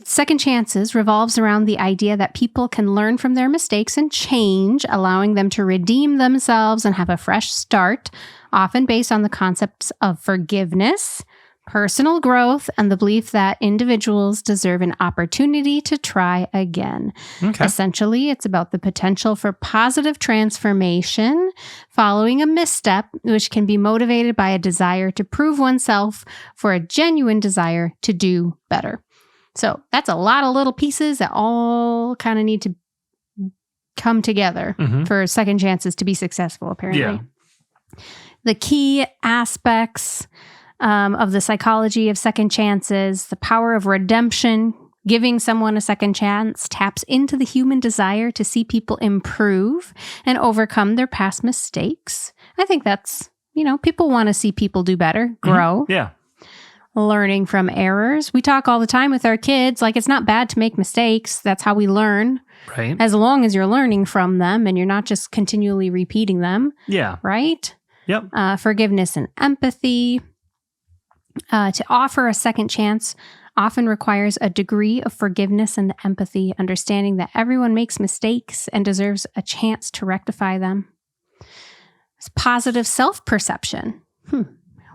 second chances revolves around the idea that people can learn from their mistakes and change, allowing them to redeem themselves and have a fresh start, often based on the concepts of forgiveness, personal growth, and the belief that individuals deserve an opportunity to try again. Okay. Essentially, it's about the potential for positive transformation following a misstep, which can be motivated by a desire to prove oneself for a genuine desire to do better. So that's a lot of little pieces that all kind of need to come together for second chances to be successful, apparently. Yeah. The key aspects of the psychology of second chances, the power of redemption, giving someone a second chance, taps into the human desire to see people improve and overcome their past mistakes. I think that's, people want to see people do better, grow. Yeah. Learning from errors. We talk all the time with our kids, it's not bad to make mistakes. That's how we learn. Right. As long as you're learning from them and you're not just continually repeating them. Yeah. Right? Yep. Forgiveness and empathy. To offer a second chance often requires a degree of forgiveness and empathy, understanding that everyone makes mistakes and deserves a chance to rectify them. It's positive self-perception.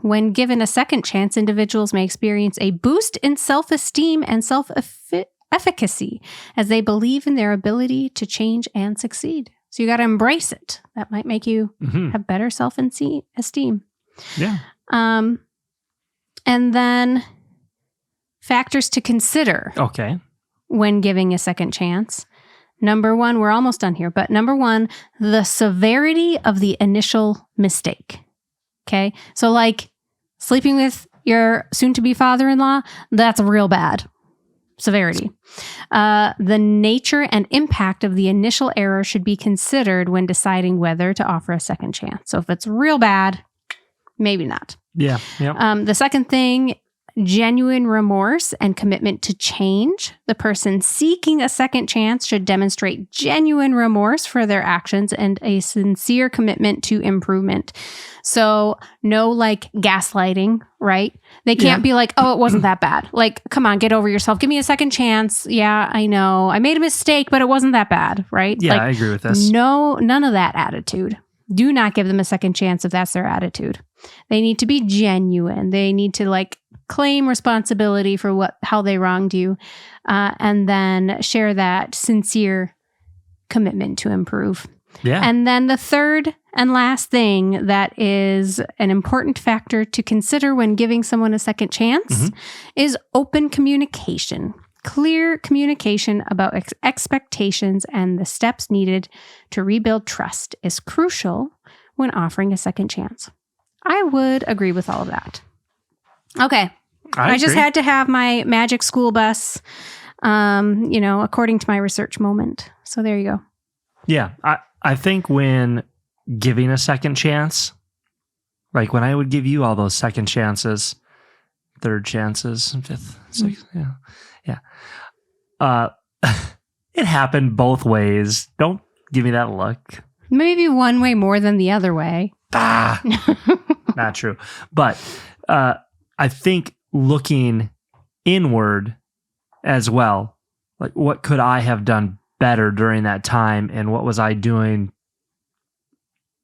When given a second chance, individuals may experience a boost in self-esteem and self-efficacy as they believe in their ability to change and succeed. So you got to embrace it. That might make you have better self-esteem. Yeah. And then factors to consider. Okay. When giving a second chance. Number one, we're almost done here, but number one, the severity of the initial mistake. Okay. So sleeping with your soon-to-be father-in-law, that's real bad. Severity. The nature and impact of the initial error should be considered when deciding whether to offer a second chance. So if it's real bad, maybe not. Yeah. The second thing, genuine remorse and commitment to change. The person seeking a second chance should demonstrate genuine remorse for their actions and a sincere commitment to improvement. So no like gaslighting, right? They can't be like, oh, it wasn't that bad. Like, come on, get over yourself. Give me a second chance. Yeah, I know. I made a mistake, but it wasn't that bad, right? Yeah, like, I agree with this. No, none of that attitude. Do not give them a second chance if that's their attitude. They need to be genuine. They need to like claim responsibility for how they wronged you, and then share that sincere commitment to improve. Yeah. And then the third and last thing that is an important factor to consider when giving someone a second chance is open communication. Clear communication about expectations and the steps needed to rebuild trust is crucial when offering a second chance. I would agree with all of that. Okay. I just had to have my magic school bus, according to my research moment. So there you go. Yeah. I think when giving a second chance, like when I would give you all those second chances, third chances, fifth, sixth, yeah. It happened both ways. Don't give me that look. Maybe one way more than the other way. Not true. But I think looking inward as well, like what could I have done better during that time, and what was I doing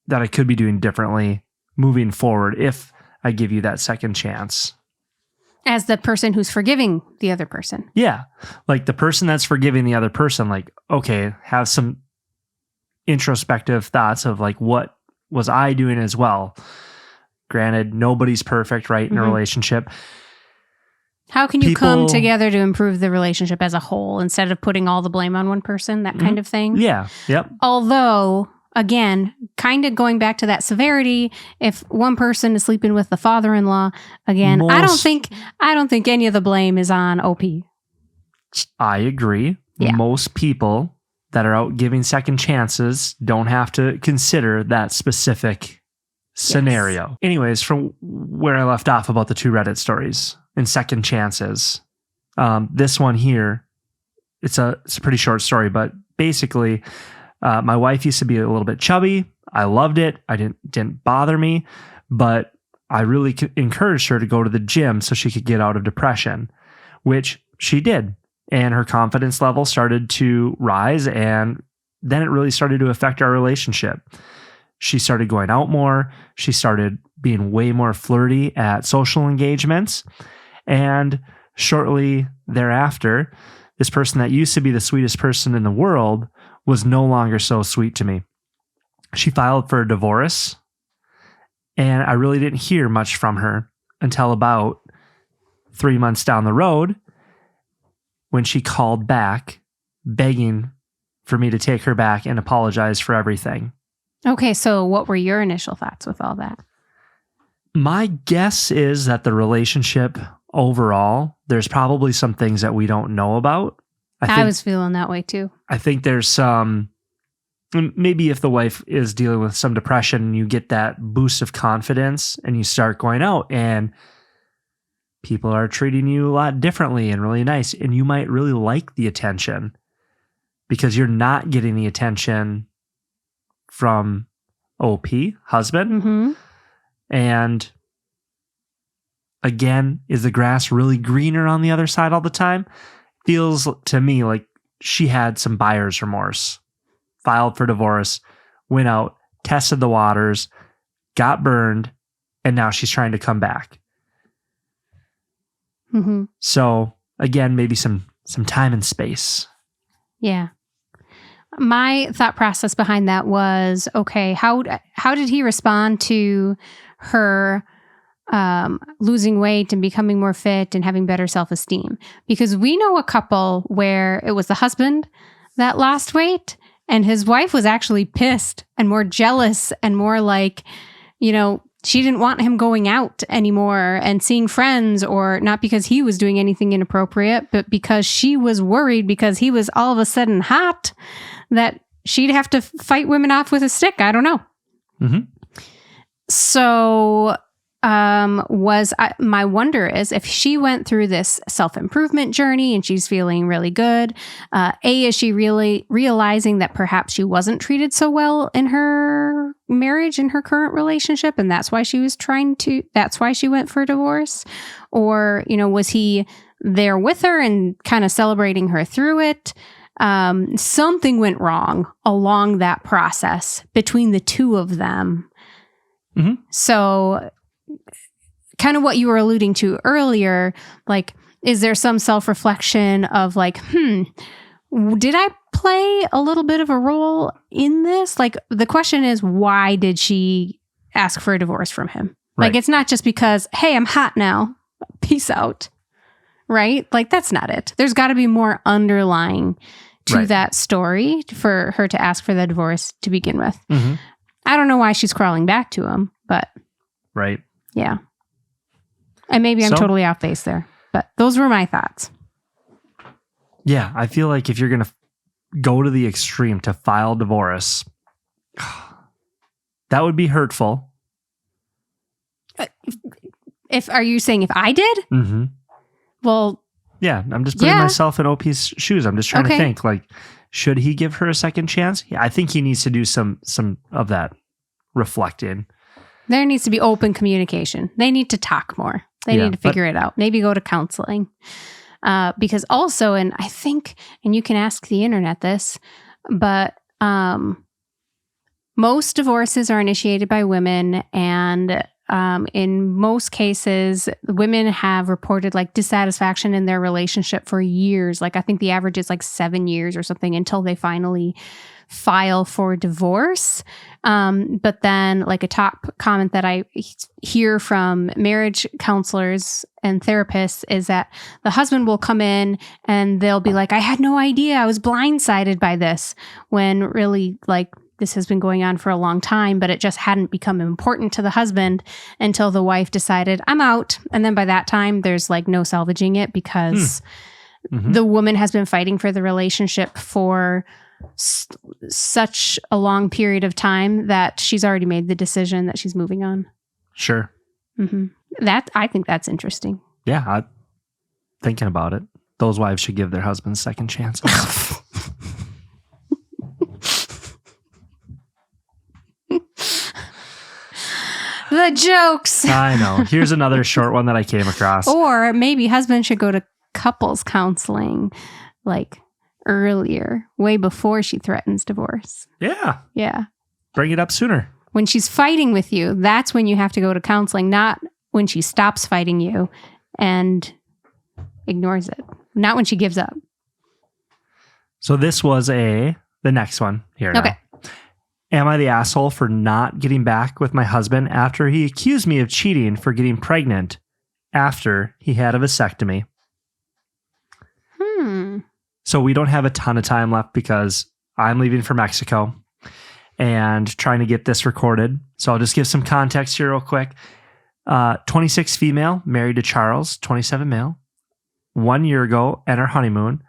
that I could be doing differently moving forward if I give you that second chance. As the person who's forgiving the other person. Yeah. Like the person that's forgiving the other person, like, okay, have some introspective thoughts of like, what was I doing as well? Granted, nobody's perfect, right, in a relationship. How can you come together to improve the relationship as a whole instead of putting all the blame on one person, that kind of thing? Yeah. Yep. Although, again, kind of going back to that severity, if one person is sleeping with the father-in-law, again, I don't think any of the blame is on OP. I agree. Yeah. Most people that are out giving second chances don't have to consider that specific scenario. Yes. Anyways, from where I left off about the 2 Reddit stories and second chances, this one here, it's a pretty short story, but basically, my wife used to be a little bit chubby. I loved it. I didn't bother me, but I really encouraged her to go to the gym so she could get out of depression, which she did. And her confidence level started to rise, and then it really started to affect our relationship. She started going out more. She started being way more flirty at social engagements. And shortly thereafter, this person that used to be the sweetest person in the world was no longer so sweet to me. She filed for a divorce, and I really didn't hear much from her until about 3 months down the road when she called back begging for me to take her back and apologize for everything. Okay, so what were your initial thoughts with all that? My guess is that the relationship overall, there's probably some things that we don't know about. I was feeling that way too. I think there's some, maybe if the wife is dealing with some depression, you get that boost of confidence and you start going out and people are treating you a lot differently and really nice. And you might really like the attention because you're not getting the attention from OP, husband. And again, is the grass really greener on the other side all the time? Feels to me like she had some buyer's remorse, filed for divorce, went out, tested the waters, got burned, and now she's trying to come back. So again, maybe some time and space. Yeah. My thought process behind that was, okay, how did he respond to her losing weight and becoming more fit and having better self-esteem? Because we know a couple where it was the husband that lost weight and his wife was actually pissed and more jealous and more like, she didn't want him going out anymore and seeing friends, or not because he was doing anything inappropriate, but because she was worried because he was all of a sudden hot that she'd have to fight women off with a stick. I don't know. So my wonder is if she went through this self-improvement journey and she's feeling really good, is she really realizing that perhaps she wasn't treated so well in her marriage, in her current relationship, and that's why she went for divorce? Or, was he there with her and kind of celebrating her through it? Something went wrong along that process between the two of them. Mm-hmm. So kind of what you were alluding to earlier, like, is there some self-reflection of like, did I play a little bit of a role in this? Like, the question is, why did she ask for a divorce from him? Right. Like, it's not just because, hey, I'm hot now, peace out, right? Like, that's not it. There's got to be more underlying to that story for her to ask for the divorce to begin with. Mm-hmm. I don't know why she's crawling back to him, but... Right. Yeah. And maybe I'm totally off base there, but those were my thoughts. Yeah, I feel like if you're going to go to the extreme to file divorce, that would be hurtful. Are you saying if I did? Mm-hmm. Well... Yeah, I'm just putting myself in OP's shoes. I'm just trying to think, like, should he give her a second chance? Yeah, I think he needs to do some of that reflecting. There needs to be open communication. They need to talk more. They need to figure it out. Maybe go to counseling. Because also, and I think, and you can ask the internet this, but most divorces are initiated by women, and in most cases, women have reported like dissatisfaction in their relationship for years. Like, I think the average is like 7 years or something until they finally file for divorce. But then, like, a top comment that I hear from marriage counselors and therapists is that the husband will come in and they'll be like, I had no idea, I was blindsided by this, when really, like, this has been going on for a long time, but it just hadn't become important to the husband until the wife decided, I'm out. And then by that time, there's like no salvaging it, because the woman has been fighting for the relationship for such a long period of time that she's already made the decision that she's moving on. Sure. Mm-hmm. I think that's interesting. Yeah. Thinking about it, those wives should give their husbands second chances. The jokes. I know. Here's another short one that I came across. Or maybe husband should go to couples counseling, like, earlier, way before she threatens divorce. Yeah. Yeah. Bring it up sooner. When she's fighting with you, that's when you have to go to counseling, not when she stops fighting you and ignores it. Not when she gives up. So this was the next one here now. Okay. Am I the asshole for not getting back with my husband after he accused me of cheating for getting pregnant after he had a vasectomy? So we don't have a ton of time left because I'm leaving for Mexico and trying to get this recorded. So I'll just give some context here real quick. 26 female, married to Charles, 27 male. 1 year ago at our honeymoon,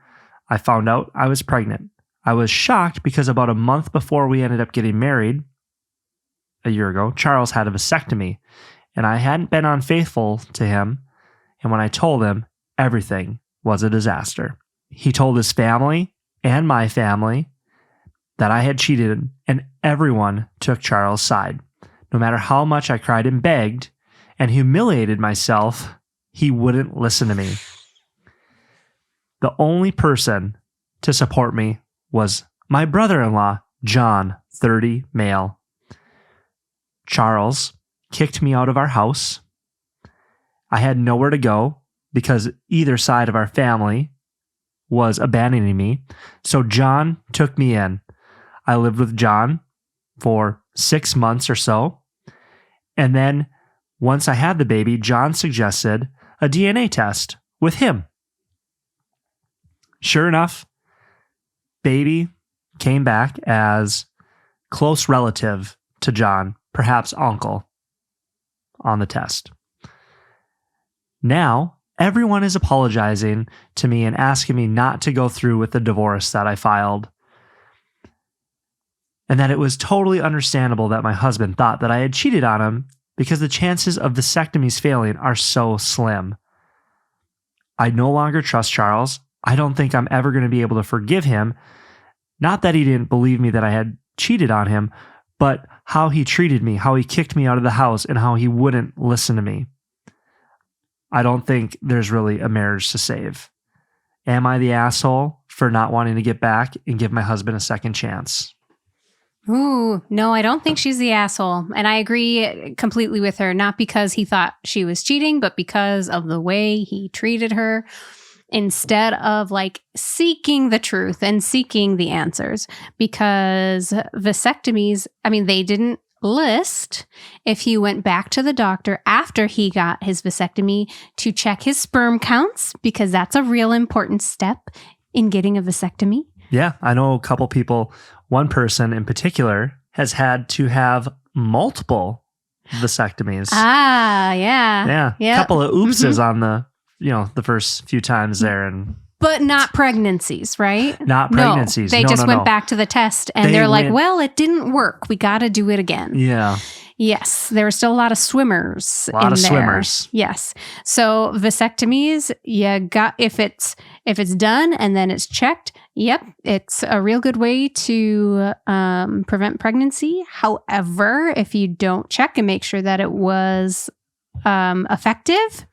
I found out I was pregnant. I was shocked because about a month before we ended up getting married, a year ago, Charles had a vasectomy, and I hadn't been unfaithful to him. And when I told him, everything was a disaster. He told his family and my family that I had cheated, and everyone took Charles' side. No matter how much I cried and begged and humiliated myself, he wouldn't listen to me. The only person to support me was my brother-in-law, John, 30, male. Charles kicked me out of our house. I had nowhere to go because either side of our family was abandoning me. So John took me in. I lived with John for 6 months or so. And then once I had the baby, John suggested a DNA test with him. Sure enough, baby came back as close relative to John, perhaps uncle, on the test. Now, everyone is apologizing to me and asking me not to go through with the divorce that I filed. And that it was totally understandable that my husband thought that I had cheated on him because the chances of vasectomies failing are so slim. I no longer trust Charles. I don't think I'm ever going to be able to forgive him. Not that he didn't believe me that I had cheated on him, but how he treated me, how he kicked me out of the house, and how he wouldn't listen to me. I don't think there's really a marriage to save. Am I the asshole for not wanting to get back and give my husband a second chance? Ooh, no, I don't think she's the asshole. And I agree completely with her, not because he thought she was cheating, but because of the way he treated her. Instead of like seeking the truth and seeking the answers, because vasectomies, I mean, they didn't list if he went back to the doctor after he got his vasectomy to check his sperm counts, because that's a real important step in getting a vasectomy. Yeah, I know a couple people, one person in particular has had to have multiple vasectomies. Ah, yeah. Yeah. Yep. A couple of oopses on the first few times there. But not pregnancies, right? Not pregnancies. No, they just went back to the test and they're like, well, it didn't work. We got to do it again. Yeah. Yes. There were still a lot of swimmers. Swimmers. Yes. So vasectomies, if it's done and then it's checked, yep, it's a real good way to prevent pregnancy. However, if you don't check and make sure that it was effective,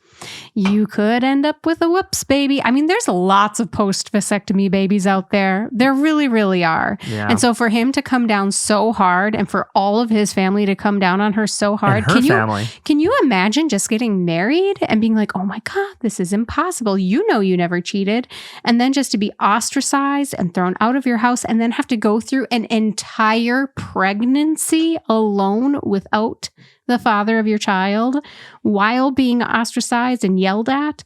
you could end up with a whoops baby. I mean, there's lots of post-vasectomy babies out there. There really, really are. Yeah. And so for him to come down so hard and for all of his family to come down on her so hard. And her family. Can you imagine just getting married and being like, oh my God, this is impossible. You know you never cheated. And then just to be ostracized and thrown out of your house and then have to go through an entire pregnancy alone without the father of your child while being ostracized and yelled at.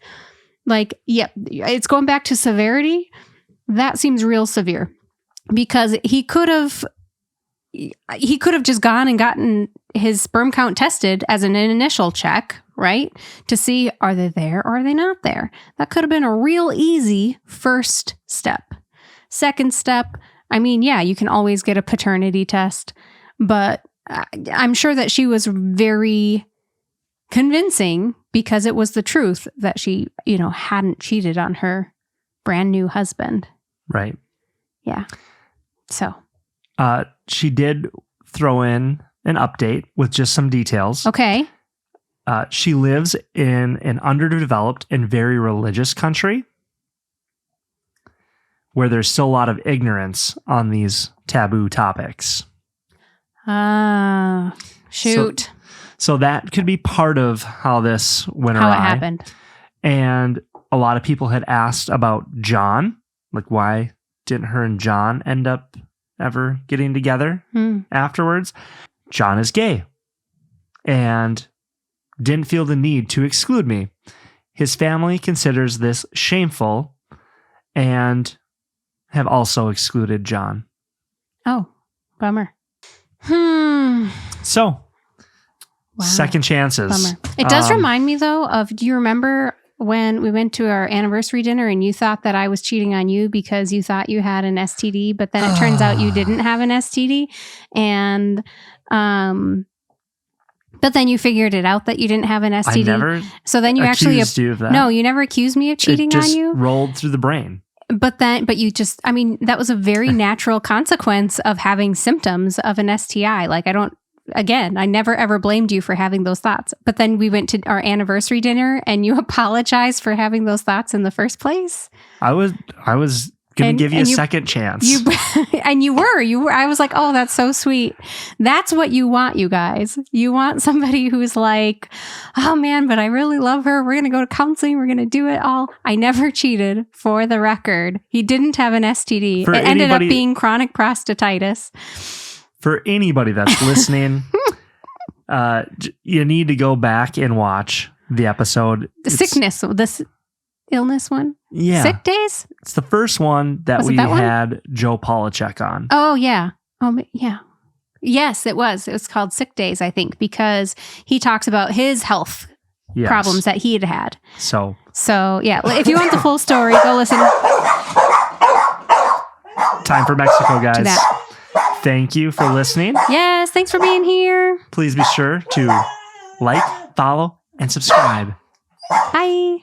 Like, yeah, it's going back to severity. That seems real severe, because he could have just gone and gotten his sperm count tested as an initial check, right? To see, are they there or are they not there? That could have been a real easy first step. Second step, I mean, yeah, you can always get a paternity test, but I'm sure that she was very convincing because it was the truth that she, hadn't cheated on her brand new husband. Right. Yeah. So. She did throw in an update with just some details. Okay. She lives in an underdeveloped and very religious country where there's still a lot of ignorance on these taboo topics. Shoot. So that could be part of how this went awry. How it happened. And a lot of people had asked about John. Like, why didn't her and John end up ever getting together afterwards? John is gay and didn't feel the need to exclude me. His family considers this shameful and have also excluded John. Oh, bummer. So, wow. Second chances. Bummer. It does remind me, though, of, do you remember when we went to our anniversary dinner and you thought that I was cheating on you because you thought you had an STD, but then it turns out you didn't have an STD? And, but then you figured it out that you didn't have an STD. I never so then you accused you of that. No, you never accused me of cheating on you. Rolled through the brain. But you just, I mean, that was a very natural consequence of having symptoms of an STI. Like, I never ever blamed you for having those thoughts. But then we went to our anniversary dinner and you apologized for having those thoughts in the first place. I was going to give you a second chance. You were. I was like, oh, that's so sweet. That's what you want, you guys. You want somebody who's like, oh man, but I really love her. We're going to go to counseling. We're going to do it all. I never cheated, for the record. He didn't have an STD. It ended up being chronic prostatitis. For anybody that's listening, you need to go back and watch the episode. This illness one? Yeah. Sick days? It's the first one that we had Joe Polachek on. Oh, yeah. Oh, yeah. Yes, it was. It was called Sick Days, I think, because he talks about his health problems that he had had. So, yeah. If you want the full story, go listen. Time for Mexico, guys. Thank you for listening. Yes, thanks for being here. Please be sure to Like, follow, and subscribe. Bye.